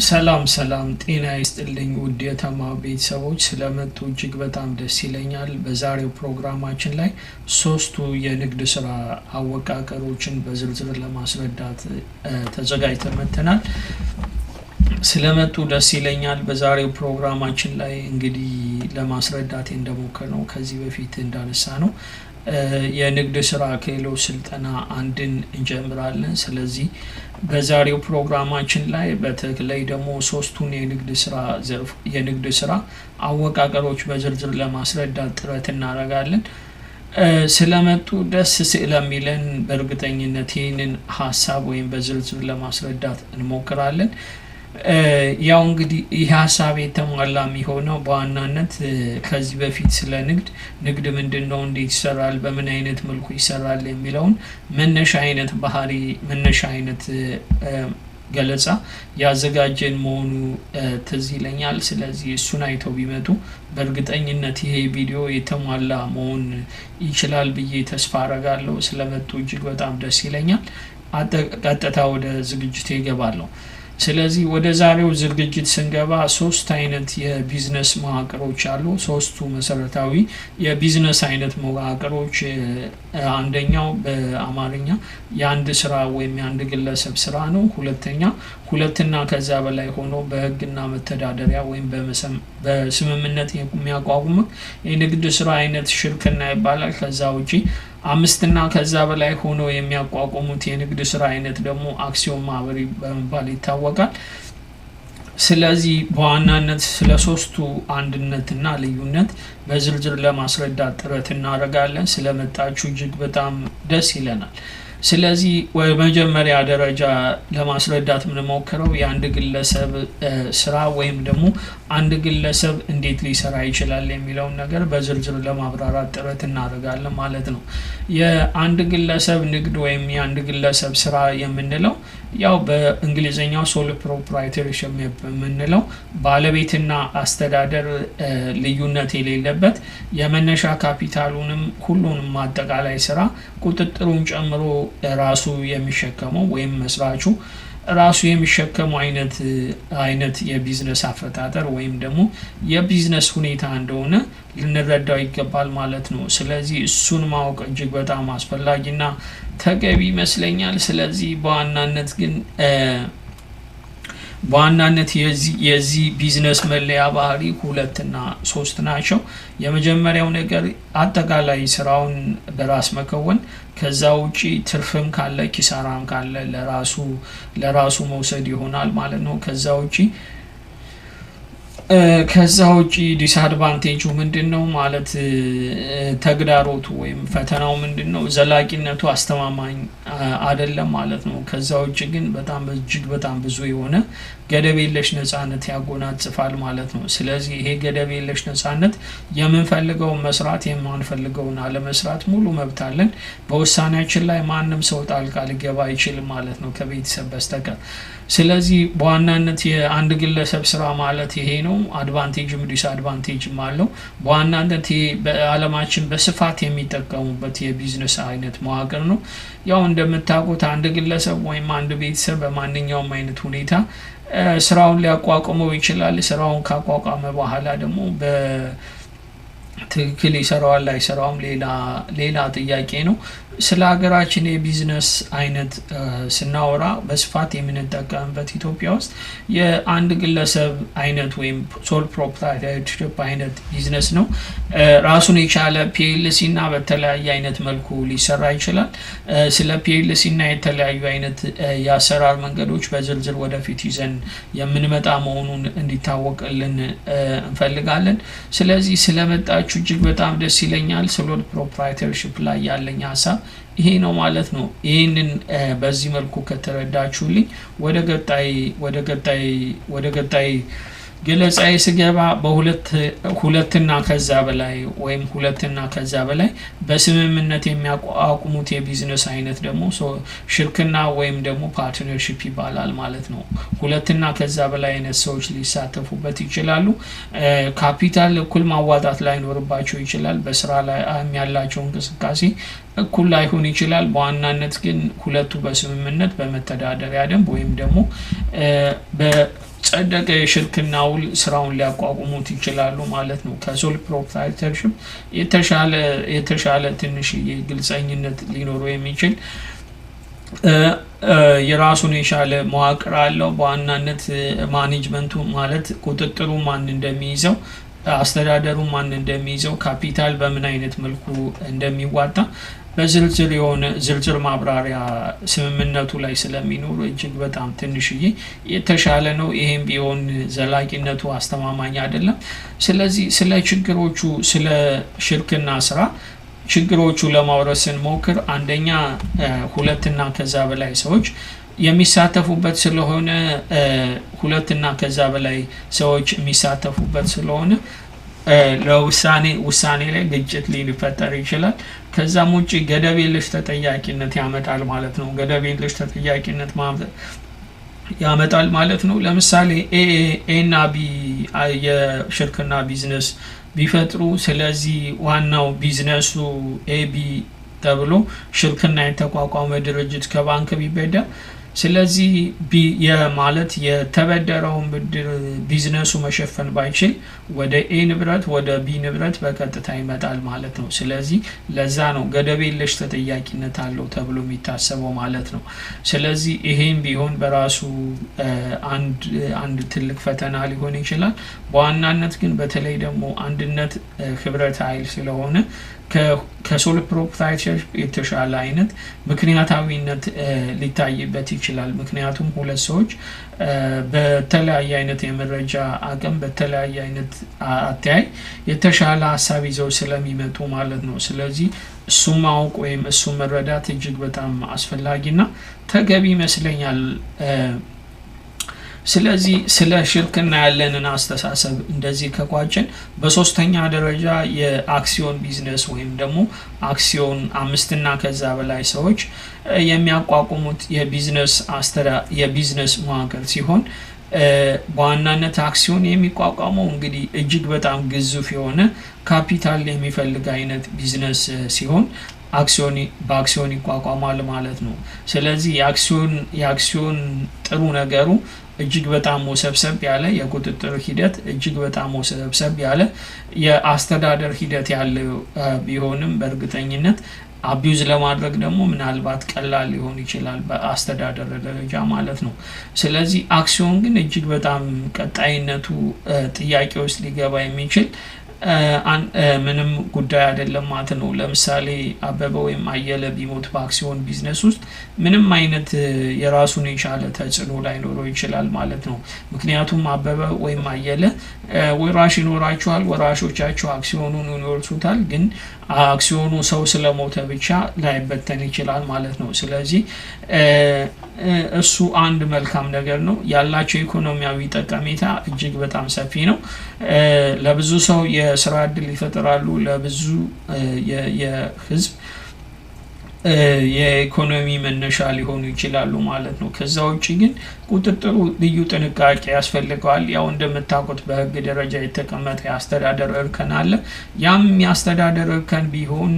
ሰላም ሰላም ጤና ይስጥልኝ ውድ የተማው ቤተሰቦች ስለመጡ እጅግ በጣም ደስ ይለኛል። በዛሬው ፕሮግራማችን ላይ ሶስቱ የንግድ ስራ አወቃቀሮችን በዝርዝር ለማስረዳት ተዘጋጅተን መጥተናል። ስለመጡ ደስ ይለኛል። በዛሬው ፕሮግራማችን ላይ እንግዲህ ለማስረዳት እንደሞከርነው ከዚህ በፊት እንዳነሳ ነው የንግድ ስራ ክህሎት ስልጠና አንድን እንጀምራለን። ስለዚህ በዛሬው ፕሮግራማችን ላይ በተለይ ደግሞ ሶስቱን የንግድ ስራ አወቃቀሮች በዝርዝር ለማስረዳት ጥረት እናደርጋለን። ስለመጡ ደስ ስለሚለን በእርግጠኝነት ይህንን ሀሳብ ወይም በዝርዝር ለማስረዳት እንሞክራለን። ያው እንግዲህ ይህ ሀሳብ የተሟላ የሚሆነው በዋናነት ከዚህ በፊት ስለ ንግድ ምንድነው፣ እንዴት ይሰራል፣ በምን አይነት መልኩ ይሰራል የሚለውን መነሻ አይነት ገለጻ ያዘጋጀን መሆኑ ትዝ ይለኛል። ስለዚህ እሱን አይተው ቢመጡ በእርግጠኝነት ይሄ ቪዲዮ የተሟላ መሆን ይችላል ብዬ ተስፋ አረጋለሁ። ስለመጡ እጅግ በጣም ደስ ይለኛል። ቀጥታ ወደ ዝግጅቴ እገባለሁ። ስለዚህ ወደ ዛሬው ዝግጅት ስንገባ ሶስት አይነት የቢዝነስ መዋቅሮች አሉ። ሶስቱ መሰረታዊ የቢዝነስ አይነት መዋቅሮች፣ አንደኛው በአማርኛ የአንድ ስራ ወይም የአንድ ግለሰብ ስራ ነው። ሁለትና ከዛ በላይ ሆኖ በህግና መተዳደሪያ ወይም በስምምነት የሚያቋቁሙት የንግድ ስራ አይነት ሽርክና ይባላል። ከዛ ውጪ አምስትና ከዛ በላይ ሆኖ የሚያቋቁሙት የንግድ ስራ አይነት ደግሞ አክሲዮን ማህበር በመባል ይታወቃል። ስለዚህ በዋናነት ስለ ሶስቱ አንድነትና ልዩነት በዝርዝር ለማስረዳት ጥረት እናደርጋለን። ስለመጣችሁ እጅግ በጣም ደስ ይለናል። ስለዚህ በመጀመሪያ ደረጃ ለማስረዳት የምንሞክረው የአንድ ግለሰብ ስራ ወይም ደግሞ አንድ ግለሰብ እንዴት ሊሰራ ይችላል የሚለውን ነገር በዝርዝር ለማብራራት ጥረት እናደርጋለን ማለት ነው። የአንድ ግለሰብ ንግድ ወይም የአንድ ግለሰብ ስራ የምንለው ያው በእንግሊዝኛው ሶል ፕሮፕራይተርሺፕ የምንለው ባለቤትና አስተዳደር ልዩነት የሌለበት የመነሻ ካፒታሉንም ሁሉንም አጠቃላይ ስራ ቁጥጥሩን ጨምሮ ራሱ የሚሸከመው ወይም መስራቹ ራሱ የሚሸከመው አይነት የቢዝነስ አፈጣጠር ወይም ደግሞ የቢዝነስ ሁኔታ እንደሆነ ልንረዳው ይገባል ማለት ነው። ስለዚህ እሱን ማወቅ እጅግ በጣም አስፈላጊና ተገቢ ይመስለኛል። ስለዚህ በዋናነት የዚህ ቢዝነስ መለያ ባህሪ 2 እና 3 ናቸው። የመጀመሪያው ነገር አጠቃላይ ስራውን በራስ መከወን፣ ከዛ ውጪ ትርፍም ካለ ኪሳራም ካለ ለራሱ መውሰድ ይሆናል ማለት ነው። ከዛ ውጪ ዲስአድቫንቴጁ ምንድነው ማለት ተግዳሮቱ ወይም ፈተናው ምንድነው? ዘላቂነቱ አስተማማኝ አይደለም ማለት ነው። ከዛ ውጪ ግን እጅግ በጣም ብዙ የሆነ ገደብ የለሽ ነጻነት ያጎናጽፋል ማለት ነው። ስለዚህ ይሄ ገደብ የለሽ ነጻነት የምንፈልገውን መስራት የማንፈልገውን አለመስራት ሙሉ መብት አለን። በውሳኔያችን ላይ ማንም ሰው ጣልቃ ሊገባ አይችልም ማለት ነው ከቤተሰብ በስተቀር። ስለዚህ በዋናነት የአንድ ግለሰብ ስራ ማለት ይሄ ነው። አድቫንቴጅም ዲስአድቫንቴጅም አለው። በዋናነት በአለማችን በስፋት የሚጠቀሙበት የቢዝነስ አይነት መዋቅር ነው። ያው እንደምታውቁት አንድ ግለሰብ ወይም አንድ ቤተሰብ በማንኛውም አይነት ሁኔታ ስራውን ሊያቋቁመው ይችላል። ስራውን ካቋቋመ በኋላ ደግሞ በትክክል ይሰራዋል አይሰራውም ሌላ ጥያቄ ነው። ስለ ሀገራችን የቢዝነስ አይነት ስናወራ በስፋት የምንጠቀምበት ኢትዮጵያ ውስጥ የአንድ ግለሰብ አይነት ወይም ሶል ፕሮፕራይተርሺፕ አይነት ቢዝነስ ነው። ራሱን የቻለ ፒኤልሲ እና በተለያየ አይነት መልኩ ሊሰራ ይችላል። ስለ ፒኤልሲ እና የተለያዩ አይነት የአሰራር መንገዶች በዝርዝር ወደፊት ይዘን የምንመጣ መሆኑን እንዲታወቅልን እንፈልጋለን። ስለዚህ ስለመጣችሁ እጅግ በጣም ደስ ይለኛል። ሶል ፕሮፕራይተርሺፕ ላይ ያለኝ ሀሳብ ይሄ ነው ማለት ነው። ይህንን በዚህ መልኩ ከተረዳችሁልኝ ወደ ቀጣይ ገለጻዬ ስገባ ሁለትና ከዛ በላይ በስምምነት የሚያቋቁሙት የቢዝነስ አይነት ደግሞ ሽርክና ወይም ደግሞ ፓርትነርሺፕ ይባላል ማለት ነው። ሁለትና ከዛ በላይ አይነት ሰዎች ሊሳተፉበት ይችላሉ። ካፒታል እኩል ማዋጣት ላይኖርባቸው ይችላል። በስራ ላይ ያላቸው እንቅስቃሴ እኩል ላይሆን ይችላል። በዋናነት ግን ሁለቱ በስምምነት በመተዳደሪያ ደንብ ወይም ደግሞ ጸደቀ የሽርክና ውል ስራውን ሊያቋቁሙት ይችላሉ ማለት ነው። ከሶል ፕሮፕራይተርሺፕ የተሻለ ትንሽ ግልጸኝነት ሊኖረው የሚችል የራሱን የቻለ መዋቅር አለው። በዋናነት ማኔጅመንቱ ማለት ቁጥጥሩ ማን እንደሚይዘው፣ አስተዳደሩ ማን እንደሚይዘው፣ ካፒታል በምን አይነት መልኩ እንደሚዋጣ በዝርዝር የሆነ ዝርዝር ማብራሪያ ስምምነቱ ላይ ስለሚኖር እጅግ በጣም ትንሽዬ የተሻለ ነው። ይሄም ቢሆን ዘላቂነቱ አስተማማኝ አይደለም። ስለዚህ ስለ ችግሮቹ ስለ ሽርክና ስራ ችግሮቹ ለማውረድ ስንሞክር አንደኛ ሁለትና ከዛ በላይ ሰዎች የሚሳተፉበት ስለሆነ ሁለትና ከዛ በላይ ሰዎች የሚሳተፉበት ስለሆነ ውሳኔ ላይ ግጭት ሊፈጠር ይችላል። ከዛም ውጪ ገደብ የለሽ ተጠያቂነት ያመጣል ማለት ነው። ገደብ የለሽ ተጠያቂነት ያመጣል ማለት ነው። ለምሳሌ ኤ እና ቢ የሽርክና ቢዝነስ ቢፈጥሩ፣ ስለዚህ ዋናው ቢዝነሱ ኤቢ ተብሎ ሽርክና የተቋቋመ ድርጅት ከባንክ ቢበደር፣ ስለዚህ ማለት የተበደረውን ብድር ቢዝነሱ መሸፈን ባይችል ወደ ኤ ንብረት ወደ ቢ ንብረት በቀጥታ ይመጣል ማለት ነው። ስለዚህ ለዛ ነው ገደብ የለሽ ተጠያቂነት አለው ተብሎ የሚታሰበው ማለት ነው። ስለዚህ ይሄም ቢሆን በራሱ አንድ ትልቅ ፈተና ሊሆን ይችላል። በዋናነት ግን በተለይ ደግሞ አንድነት ህብረት ኃይል ስለሆነ ከሶል ፕሮፕራይተርሺፕ የተሻለ አይነት ምክንያታዊነት ሊታይበት ይችላል። ምክንያቱም ሁለት ሰዎች በተለያየ አይነት የመረጃ አቅም በተለያየ አይነት አተያይ የተሻለ ሀሳብ ይዘው ስለሚመጡ ማለት ነው። ስለዚህ እሱም ማወቅ ወይም እሱም መረዳት እጅግ በጣም አስፈላጊና ተገቢ ይመስለኛል። ስለዚህ ስለ ሽርክና ያለንን አስተሳሰብ እንደዚህ ከቋጨን፣ በሶስተኛ ደረጃ የአክሲዮን ቢዝነስ ወይም ደግሞ አክሲዮን 5 እና ከዛ በላይ ሰዎች የሚያቋቁሙት የቢዝነስ መዋቅር ሲሆን በዋናነት አክሲዮን የሚቋቋመው እንግዲህ እጅግ በጣም ግዙፍ የሆነ ካፒታል የሚፈልግ አይነት ቢዝነስ ሲሆን በአክሲዮን ይቋቋማል ማለት ነው። ስለዚህ የአክሲዮን ጥሩ ነገሩ እጅግ በጣም ወሰብሰብ ያለ የቁጥጥር ሂደት፣ እጅግ በጣም ወሰብሰብ ያለ የአስተዳደር ሂደት ያለው ቢሆንም በእርግጠኝነት አቢዩዝ ለማድረግ ደግሞ ምናልባት ቀላል ሊሆን ይችላል በአስተዳደር ደረጃ ማለት ነው። ስለዚህ አክሲዮን ግን እጅግ በጣም ቀጣይነቱ ጥያቄ ውስጥ ሊገባ የሚችል ምንም ጉዳይ አይደለም ማለት ነው። ለምሳሌ አበበ ወይም አየለ ቢሞት በአክሲዮን ቢዝነስ ውስጥ ምንም አይነት የራሱን የቻለ ተጽዕኖ ላይኖረው ይችላል ማለት ነው። ምክንያቱም አበበ ወይም አየለ ወራሽ ይኖራቸዋል፣ ወራሾቻቸው አክሲዮኑን ይወርሱታል። ግን አክሲዮኑ ሰው ስለሞተ ብቻ ላይበተን ይችላል ማለት ነው። ስለዚህ እሱ አንድ መልካም ነገር ነው። ያላቸው ኢኮኖሚያዊ ጠቀሜታ እጅግ በጣም ሰፊ ነው። ለብዙ ሰው የስራ እድል ይፈጥራሉ፣ ለብዙ የህዝብ የኢኮኖሚ መነሻ ሊሆኑ ይችላሉ ማለት ነው። ከዛ ውጪ ግን ቁጥጥሩ ልዩ ጥንቃቄ ያስፈልገዋል። ያው እንደምታውቁት በህግ ደረጃ የተቀመጠ የአስተዳደር እርከን አለ። ያም የአስተዳደር እርከን ቢሆን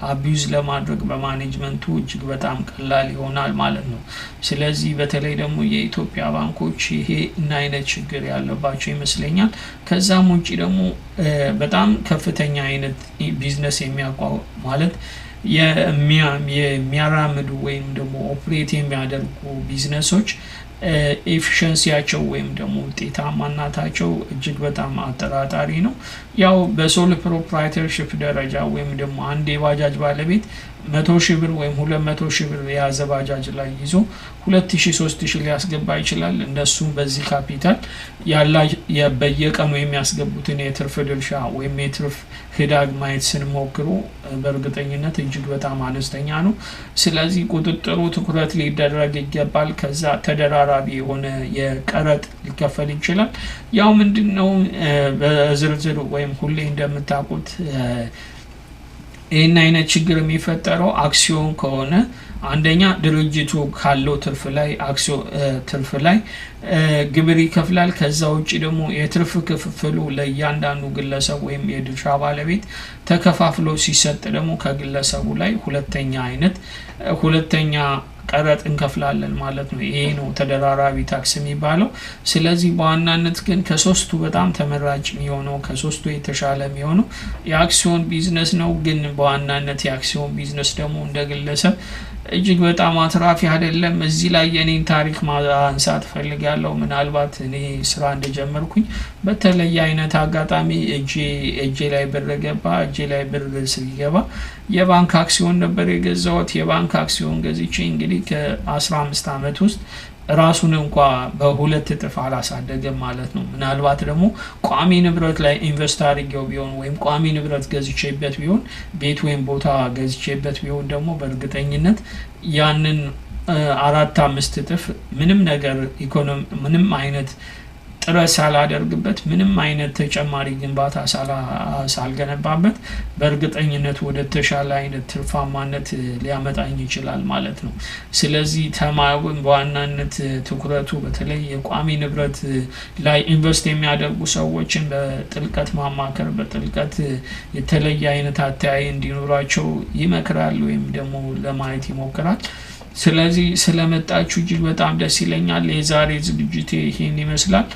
አቢዩዝ ለማድረግ በማኔጅመንቱ እጅግ በጣም ቀላል ይሆናል ማለት ነው። ስለዚህ በተለይ ደግሞ የኢትዮጵያ ባንኮች ይሄ እና አይነት ችግር ያለባቸው ይመስለኛል። ከዛም ውጪ ደግሞ በጣም ከፍተኛ አይነት ቢዝነስ የሚያቋቁም ማለት የሚያራምዱ ወይም ደግሞ ኦፕሬት የሚያደርጉ ቢዝነሶች ኤፊሽንሲያቸው ወይም ደግሞ ውጤታማነታቸው እጅግ በጣም አጠራጣሪ ነው። ያው በሶል ፕሮፕራይተርሺፕ ደረጃ ወይም ደግሞ አንድ የባጃጅ ባለቤት 100,000 ብር ወይም 200,000 ብር የያዘ ባጃጅ ላይ ይዞ 2,000 3,000 ሊያስገባ ይችላል። እንደሱ በዚህ ካፒታል በየቀኑ የሚያስገቡትን የትርፍ ድርሻ ወይም የትርፍ ህዳግ ማየት ስንሞክሩ በእርግጠኝነት እጅግ በጣም አነስተኛ ነው። ስለዚህ ቁጥጥሩ ትኩረት ሊደረግ ይገባል። ከዛ ተደራራቢ የሆነ የቀረጥ ሊከፈል ይችላል። ያው ምንድነው በዝርዝር ወይም ሁሌ እንደምታውቁት ይህን አይነት ችግር የሚፈጠረው አክሲዮን ከሆነ አንደኛ ድርጅቱ ካለው ትርፍ ላይ ግብር ይከፍላል። ከዛ ውጪ ደግሞ የትርፍ ክፍፍሉ ለእያንዳንዱ ግለሰብ ወይም የድርሻ ባለቤት ተከፋፍሎ ሲሰጥ ደግሞ ከግለሰቡ ላይ ሁለተኛ ቀረጥ እንከፍላለን ማለት ነው። ይሄ ነው ተደራራቢ ታክስ የሚባለው። ስለዚህ በዋናነት ግን ከሶስቱ በጣም ተመራጭ የሚሆነው ከሶስቱ የተሻለ የሚሆነው የአክሲዮን ቢዝነስ ነው። ግን በዋናነት የአክሲዮን ቢዝነስ ደግሞ እንደ ግለሰብ እጅግ በጣም አትራፊ አይደለም። እዚህ ላይ የኔን ታሪክ ማንሳት ፈልጋለሁ። ምናልባት እኔ ስራ እንደጀመርኩኝ በተለየ አይነት አጋጣሚ እጄ ላይ ብር ገባ። እጄ ላይ ብር ሲገባ የባንክ አክሲዮን ነበር የገዛሁት። የባንክ አክሲዮን ገዝቼ እንግዲህ ከ15 አመት ውስጥ ራሱን እንኳ በሁለት እጥፍ አላሳደገም ማለት ነው። ምናልባት ደግሞ ቋሚ ንብረት ላይ ኢንቨስት አድርጌው ቢሆን ወይም ቋሚ ንብረት ገዝቼበት ቢሆን ቤት ወይም ቦታ ገዝቼበት ቢሆን ደግሞ በእርግጠኝነት ያንን 4-5 እጥፍ ምንም ነገር ምንም አይነት ጥረት ሳላደርግበት ምንም አይነት ተጨማሪ ግንባታ ሳልገነባበት በእርግጠኝነት ወደ ተሻለ አይነት ትርፋማነት ሊያመጣኝ ይችላል ማለት ነው። ስለዚህ ተማሪውን በዋናነት ትኩረቱ በተለይ የቋሚ ንብረት ላይ ኢንቨስት የሚያደርጉ ሰዎችን በጥልቀት ማማከር፣ በጥልቀት የተለየ አይነት አተያይ እንዲኖራቸው ይመክራል ወይም ደግሞ ለማየት ይሞክራል። ስለዚህ ስለመጣችሁ እጅግ በጣም ደስ ይለኛል። የዛሬ ዝግጅቴ ይሄን ይመስላል።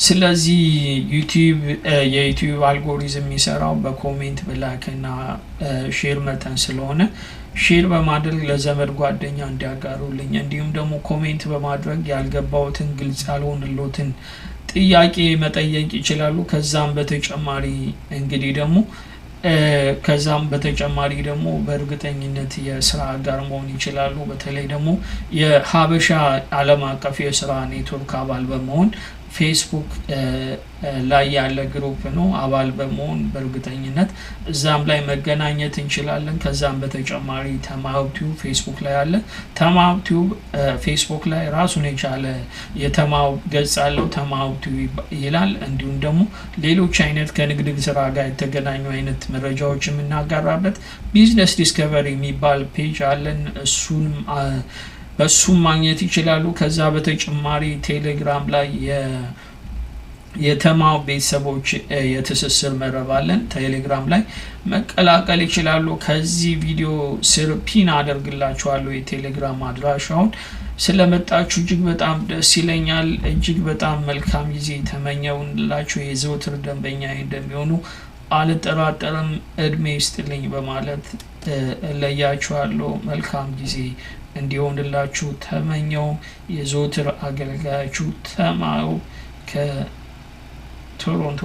ስለዚህ የዩቲዩብ አልጎሪዝም የሚሰራው በኮሜንት በላይክና ሼር መጠን ስለሆነ ሼር በማድረግ ለዘመድ ጓደኛ እንዲያጋሩልኝ፣ እንዲሁም ደግሞ ኮሜንት በማድረግ ያልገባውትን ግልጽ ያልሆነሎትን ጥያቄ መጠየቅ ይችላሉ። ከዛም በተጨማሪ ደግሞ በእርግጠኝነት የስራ አጋር መሆን ይችላሉ። በተለይ ደግሞ የሀበሻ ዓለም አቀፍ የስራ ኔትወርክ አባል በመሆን ፌስቡክ ላይ ያለ ግሩፕ ነው። አባል በመሆን በእርግጠኝነት እዛም ላይ መገናኘት እንችላለን። ከዛም በተጨማሪ ተማውቲው ፌስቡክ ላይ አለ። ተማውቲው ፌስቡክ ላይ ራሱን የቻለ የተማው ገጽ አለው። ተማውቲው ይላል። እንዲሁም ደግሞ ሌሎች አይነት ከንግድ ስራ ጋር የተገናኙ አይነት መረጃዎች የምናጋራበት ቢዝነስ ዲስከቨሪ የሚባል ፔጅ አለን። በሱም ማግኘት ይችላሉ። ከዛ በተጨማሪ ቴሌግራም ላይ የተማው ቤተሰቦች የትስስር መረብ አለን። ቴሌግራም ላይ መቀላቀል ይችላሉ። ከዚህ ቪዲዮ ስር ፒን አደርግላችኋለሁ የቴሌግራም አድራሻውን። ስለመጣችሁ እጅግ በጣም ደስ ይለኛል። እጅግ በጣም መልካም ጊዜ ተመኘውላችሁ። የዘውትር ደንበኛ እንደሚሆኑ አልጠራጠርም። እድሜ ይስጥልኝ በማለት እለያችኋለሁ። መልካም ጊዜ እንዲሆንላችሁ ተመኘው። የዘውትር አገልጋያችሁ ተማው ከቶሮንቶ